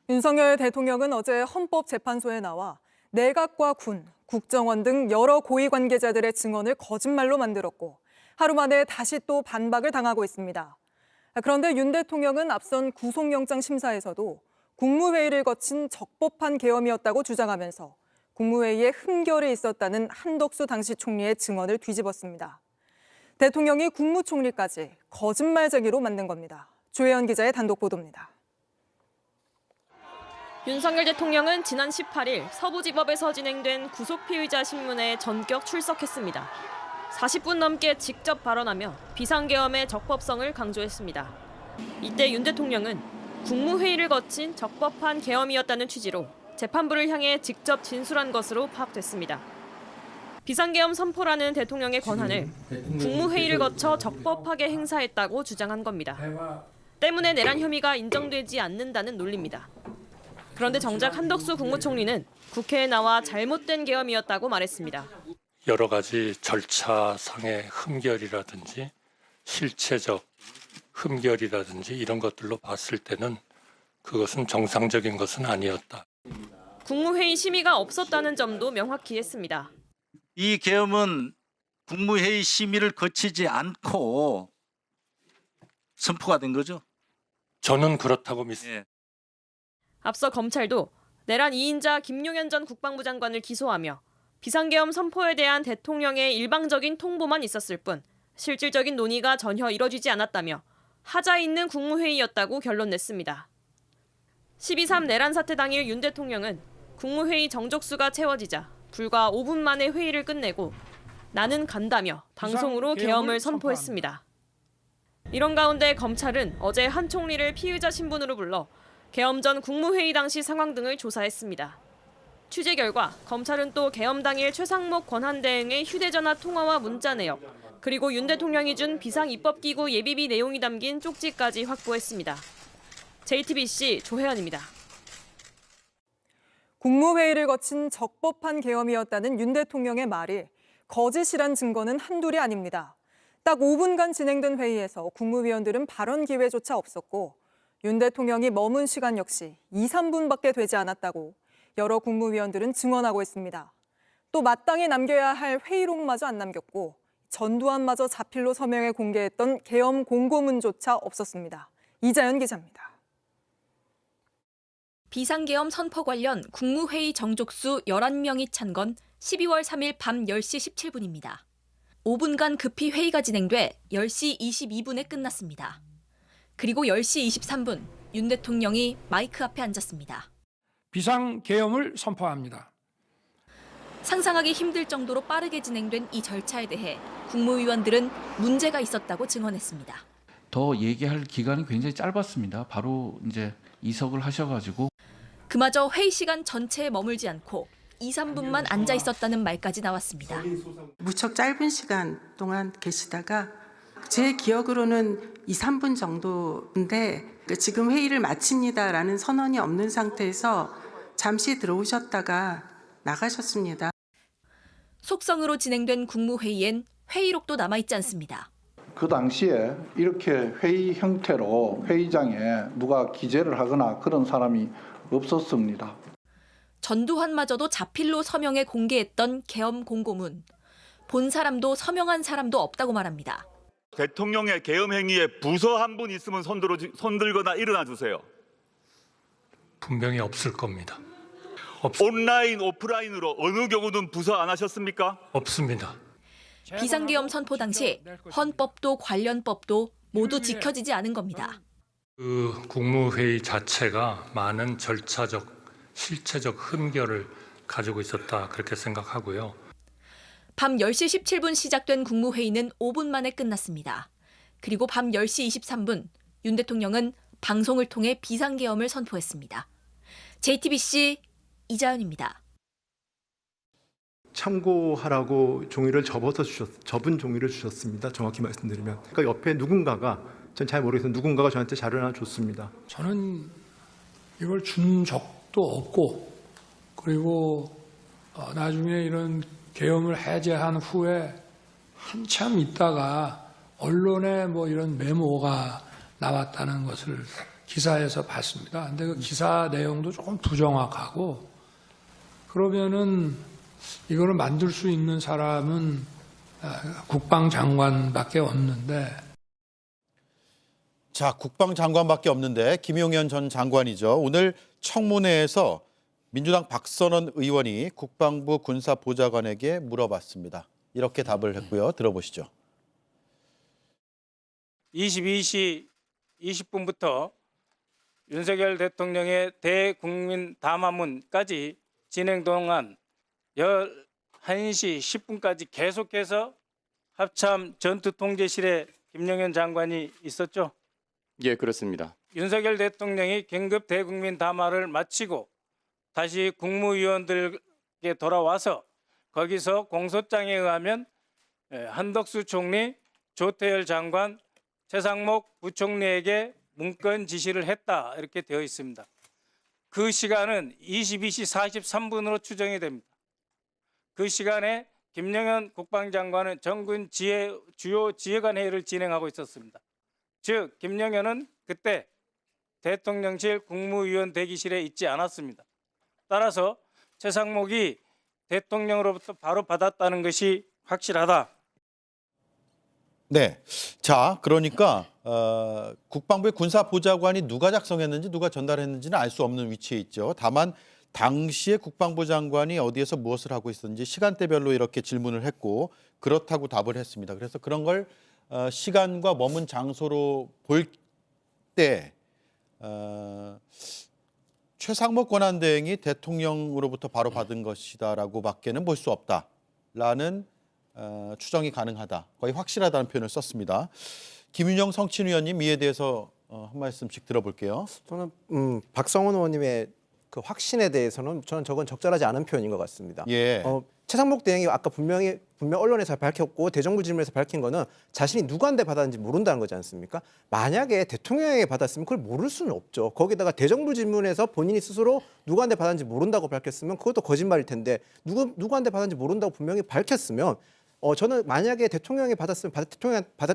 윤석열 대통령은 어제 헌법재판소에 나와 내각과 군, 국정원 등 여러 고위 관계자들의 증언을 거짓말로 만들었고 하루 만에 다시 또 반박을 당하고 있습니다. 그런데 윤 대통령은 앞선 구속영장 심사에서도 국무회의를 거친 적법한 계엄이었다고 주장하면서 국무회의에 흠결이 있었다는 한덕수 당시 총리의 증언을 뒤집었습니다. 대통령이 국무총리까지 거짓말쟁이로 만든 겁니다. 조혜연 기자의 단독 보도입니다. 윤석열 대통령은 지난 18일 서부지법에서 진행된 구속피의자 신문에 전격 출석했습니다. 40분 넘게 직접 발언하며 비상계엄의 적법성을 강조했습니다. 이때 윤 대통령은 국무회의를 거친 적법한 계엄이었다는 취지로 재판부를 향해 직접 진술한 것으로 파악됐습니다. 비상계엄 선포라는 대통령의 권한을 국무회의를 거쳐 적법하게 행사했다고 주장한 겁니다. 때문에 내란 혐의가 인정되지 않는다는 논리입니다. 그런데 정작 한덕수 국무총리는 국회에 나와 잘못된 계엄이었다고 말했습니다. 여러 가지 절차상의 흠결이라든지 실체적 흠결이라든지 이런 것들로 봤을 때는 그것은 정상적인 것은 아니었다. 국무회의 심의가 없었다는 점도 명확히 했습니다. 이 계엄은 국무회의 심의를 거치지 않고 선포가 된 거죠? 저는 그렇다고 믿습니다. 예. 앞서 검찰도 내란 2인자 김용현 전 국방부 장관을 기소하며 비상계엄 선포에 대한 대통령의 일방적인 통보만 있었을 뿐 실질적인 논의가 전혀 이뤄지지 않았다며 하자 있는 국무회의였다고 결론 냈습니다. 12.3 내란 사태 당일 윤 대통령은 국무회의 정족수가 채워지자 불과 5분 만에 회의를 끝내고 나는 간다며 방송으로 계엄을 선포했습니다. 이런 가운데 검찰은 어제 한 총리를 피의자 신분으로 불러 계엄 전 국무회의 당시 상황 등을 조사했습니다. 취재 결과 검찰은 또 계엄 당일 최상목 권한대행의 휴대전화 통화와 문자 내역, 그리고 윤 대통령이 준 비상입법기구 예비비 내용이 담긴 쪽지까지 확보했습니다. JTBC 조혜연입니다. 국무회의를 거친 적법한 계엄이었다는 윤 대통령의 말이 거짓이란 증거는 한둘이 아닙니다. 딱 5분간 진행된 회의에서 국무위원들은 발언 기회조차 없었고 윤 대통령이 머문 시간 역시 2, 3분밖에 되지 않았다고 여러 국무위원들은 증언하고 있습니다. 또 마땅히 남겨야 할 회의록마저 안 남겼고 전두환마저 자필로 서명해 공개했던 계엄 공고문조차 없었습니다. 이자연 기자입니다. 비상계엄 선포 관련 국무회의 정족수 11명이 찬 건 12월 3일 밤 10시 17분입니다. 5분간 급히 회의가 진행돼 10시 22분에 끝났습니다. 그리고 10시 23분 윤 대통령이 마이크 앞에 앉았습니다. 비상계엄을 선포합니다. 상상하기 힘들 정도로 빠르게 진행된 이 절차에 대해 국무위원들은 문제가 있었다고 증언했습니다. 더 얘기할 기간이 굉장히 짧았습니다. 바로 이제 이석을 하셔가지고 그마저 회의 시간 전체에 머물지 않고 2, 3분만 앉아 있었다는 말까지 나왔습니다. 무척 짧은 시간 동안 계시다가 제 기억으로는 2, 3분 정도인데 지금 회의를 마칩니다라는 선언이 없는 상태에서 잠시 들어오셨다가 나가셨습니다. 속성으로 진행된 국무회의엔 회의록도 남아있지 않습니다. 그 당시에 이렇게 회의 형태로 회의장에 누가 기재를 하거나 그런 사람이 없었습니다. 전두환마저도 자필로 서명해 공개했던 계엄 공고문. 본 사람도 서명한 사람도 없다고 말합니다. 대통령의 계엄 행위에 부서 한 분 있으면 손들거나 일어나 주세요. 분명히 없을 겁니다. 온라인, 오프라인으로 어느 경우든 부서 안 하셨습니까? 없습니다. 비상계엄 선포 당시 헌법도 관련법도 모두 지켜지지 않은 겁니다. 그 국무회의 자체가 많은 절차적, 실체적 흠결을 가지고 있었다 그렇게 생각하고요. 밤 10시 17분 시작된 국무회의는 5분 만에 끝났습니다. 그리고 밤 10시 23분 윤 대통령은 방송을 통해 비상계엄을 선포했습니다. JTBC 이자연입니다. 참고하라고 종이를 접은 종이를 주셨습니다. 정확히 말씀드리면. 그러니까 옆에 누군가가, 전 잘 모르겠어요. 누군가가 저한테 자료를 하나 줬습니다. 저는 이걸 준 적도 없고, 그리고 나중에 이런 계엄을 해제한 후에 한참 있다가 언론에 뭐 이런 메모가 나왔다는 것을 기사에서 봤습니다. 근데 그 기사 내용도 조금 부정확하고 그러면은 이거를 만들 수 있는 사람은 국방장관밖에 없는데 자, 국방장관밖에 없는데 김용현 전 장관이죠. 오늘 청문회에서 민주당 박선원 의원이 국방부 군사보좌관에게 물어봤습니다. 이렇게 답을 했고요. 들어보시죠. 22시 20분부터 윤석열 대통령의 대국민 담화문까지 진행 동안 11시 10분까지 계속해서 합참 전투통제실에 김용현 장관이 있었죠? 예, 그렇습니다. 윤석열 대통령이 긴급 대국민 담화를 마치고 다시 국무위원들께 돌아와서 거기서 공소장에 의하면 한덕수 총리, 조태열 장관, 최상목 부총리에게 문건 지시를 했다 이렇게 되어 있습니다. 그 시간은 22시 43분으로 추정이 됩니다. 그 시간에 김용현 국방장관은 정군 주요 지휘관 회의를 진행하고 있었습니다. 즉 김용현은 그때 대통령실 국무위원 대기실에 있지 않았습니다. 따라서 최상목이 대통령으로부터 바로 받았다는 것이 확실하다. 네. 자, 그러니까 국방부의 군사보좌관이 누가 작성했는지 누가 전달했는지는 알 수 없는 위치에 있죠. 다만 당시에 국방부 장관이 어디에서 무엇을 하고 있었는지 시간대별로 이렇게 질문을 했고 그렇다고 답을 했습니다. 그래서 그런 걸 시간과 머문 장소로 볼 때 최상목 권한대행이 대통령으로부터 바로 받은 것이다라고밖에는 볼 수 없다라는 추정이 가능하다. 거의 확실하다는 표현을 썼습니다. 김윤영 성친위원님 이에 대해서 한 말씀씩 들어볼게요. 저는 박성원 의원님의 그 확신에 대해서는 저는 저건 적절하지 않은 표현인 것 같습니다. 예. 최상목 대행이 아까 분명 언론에서 밝혔고 대정부 질문에서 밝힌 거는 자신이 누구한테 받았는지 모른다는 거지 않습니까? 만약에 대통령에게 받았으면 그걸 모를 수는 없죠. 거기다가 대정부 질문에서 본인이 스스로 누구한테 받았는지 모른다고 밝혔으면 그것도 거짓말일 텐데 누구한테 받았는지 모른다고 분명히 밝혔으면 저는 만약에 대통령이 받았으면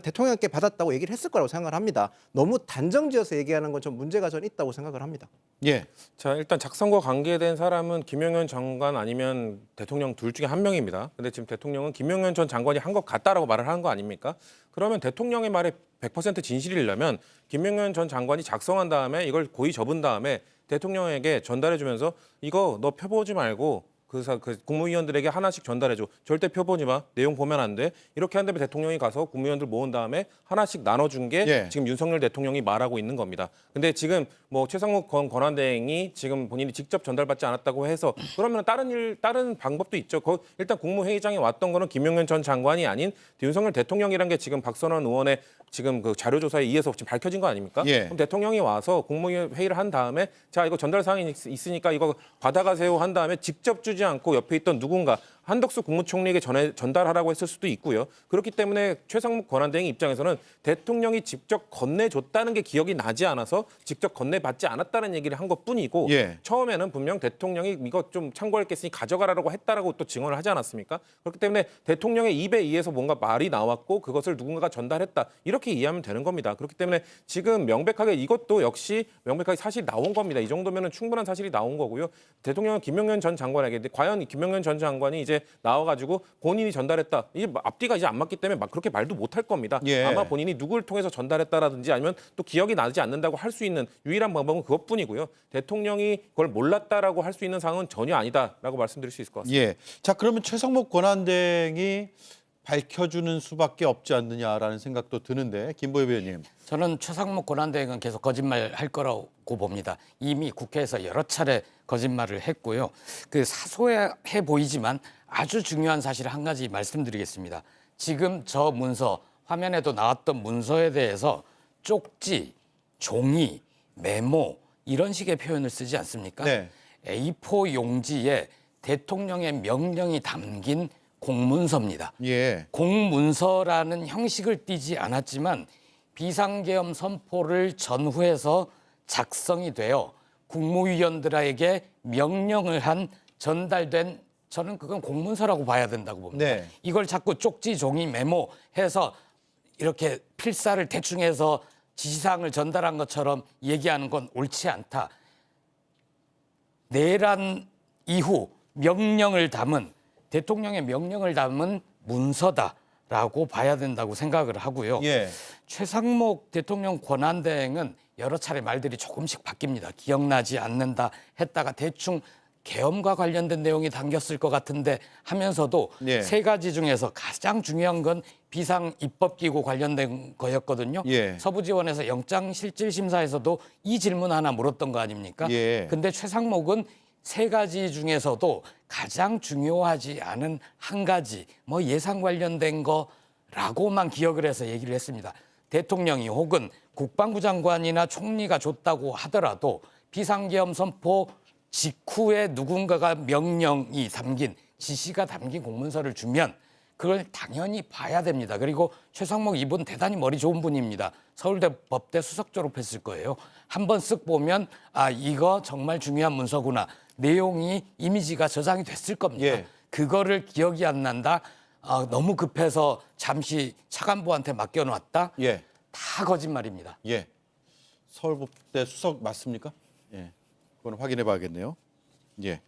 대통령께 받았다고 얘기를 했을 거라고 생각을 합니다. 너무 단정지어서 얘기하는 건 좀 문제가 전 있다고 생각을 합니다. 예. 자, 일단 작성과 관계된 사람은 김용현 장관 아니면 대통령 둘 중에 한 명입니다. 근데 지금 대통령은 김용현 전 장관이 한 것 같다라고 말을 하는 거 아닙니까? 그러면 대통령의 말에 100% 진실이려면 김용현 전 장관이 작성한 다음에 이걸 고의 접은 다음에 대통령에게 전달해 주면서 이거 너 펴보지 말고 그 국무위원들에게 하나씩 전달해줘. 절대 펴보지 마. 내용 보면 안 돼. 이렇게 한 다음에 대통령이 가서 국무위원들 모은 다음에 하나씩 나눠준 게 예. 지금 윤석열 대통령이 말하고 있는 겁니다. 근데 지금 뭐 최상목 권한대행이 지금 본인이 직접 전달받지 않았다고 해서 그러면 다른 방법도 있죠. 일단 국무회의장에 왔던 거는 김용현 전 장관이 아닌 윤석열 대통령이란 게 지금 박선원 의원의 지금 그 자료조사에 의해서 지금 밝혀진 거 아닙니까? 예. 그럼 대통령이 와서 국무회의를 한 다음에 자 이거 전달 사항이 있으니까 이거 받아가세요 한 다음에 직접 주지 않고 옆에 있던 누군가 한덕수 국무총리에게 전달하라고 했을 수도 있고요. 그렇기 때문에 최상목 권한대행 입장에서는 대통령이 직접 건네줬다는 게 기억이 나지 않아서 직접 건네받지 않았다는 얘기를 한 것뿐이고 예. 처음에는 분명 대통령이 이거 좀 참고할 게 있으니 가져가라고 했다라고 또 증언을 하지 않았습니까? 그렇기 때문에 대통령의 입에 의해서 뭔가 말이 나왔고 그것을 누군가가 전달했다. 이렇게 이해하면 되는 겁니다. 그렇기 때문에 지금 명백하게 이것도 역시 명백하게 사실이 나온 겁니다. 이 정도면 충분한 사실이 나온 거고요. 대통령은 김용현 전 장관에게 과연 김용현 전 장관이 이제 나와가지고 본인이 전달했다. 이게 앞뒤가 이제 안 맞기 때문에 막 그렇게 말도 못할 겁니다. 예. 아마 본인이 누구를 통해서 전달했다라든지 아니면 또 기억이 나지 않는다고 할 수 있는 유일한 방법은 그것뿐이고요. 대통령이 그걸 몰랐다라고 할 수 있는 상황은 전혀 아니다라고 말씀드릴 수 있을 것 같습니다. 예. 자, 그러면 최상목 권한대행이 밝혀주는 수밖에 없지 않느냐라는 생각도 드는데 김보엽 의원님. 저는 최상목 권한대행은 계속 거짓말할 거라고 봅니다. 이미 국회에서 여러 차례 거짓말을 했고요. 그 사소해 보이지만 아주 중요한 사실 한 가지 말씀드리겠습니다. 지금 저 문서, 화면에도 나왔던 문서에 대해서 쪽지, 종이, 메모 이런 식의 표현을 쓰지 않습니까? 네. A4 용지에 대통령의 명령이 담긴 공문서입니다. 예. 공문서라는 형식을 띠지 않았지만 비상계엄 선포를 전후해서 작성이 되어 국무위원들에게 명령을 한 전달된 저는 그건 공문서라고 봐야 된다고 봅니다. 네. 이걸 자꾸 쪽지, 종이, 메모해서 이렇게 필사를 대충 해서 지시사항을 전달한 것처럼 얘기하는 건 옳지 않다. 내란 이후 명령을 담은 대통령의 명령을 담은 문서다라고 봐야 된다고 생각을 하고요. 예. 최상목 대통령 권한대행은 여러 차례 말들이 조금씩 바뀝니다. 기억나지 않는다 했다가 대충 계엄과 관련된 내용이 담겼을 것 같은데 하면서도 예. 세 가지 중에서 가장 중요한 건 비상 입법기구 관련된 거였거든요. 예. 서부지원에서 영장실질심사에서도 이 질문 하나 물었던 거 아닙니까? 예. 근데 최상목은 세 가지 중에서도 가장 중요하지 않은 한 가지 뭐 예산 관련된 거라고만 기억을 해서 얘기를 했습니다. 대통령이 혹은 국방부 장관이나 총리가 줬다고 하더라도 비상계엄 선포 직후에 누군가가 명령이 담긴 지시가 담긴 공문서를 주면 그걸 당연히 봐야 됩니다. 그리고 최상목 이분 대단히 머리 좋은 분입니다. 서울대 법대 수석 졸업했을 거예요. 한번 쓱 보면 아 이거 정말 중요한 문서구나. 내용이 이미지가 저장이 됐을 겁니다. 예. 그거를 기억이 안 난다. 너무 급해서 잠시 차관보한테 맡겨놨다. 예. 다 거짓말입니다. 예. 서울법대 수석 맞습니까? 예. 그건 확인해 봐야겠네요. 예.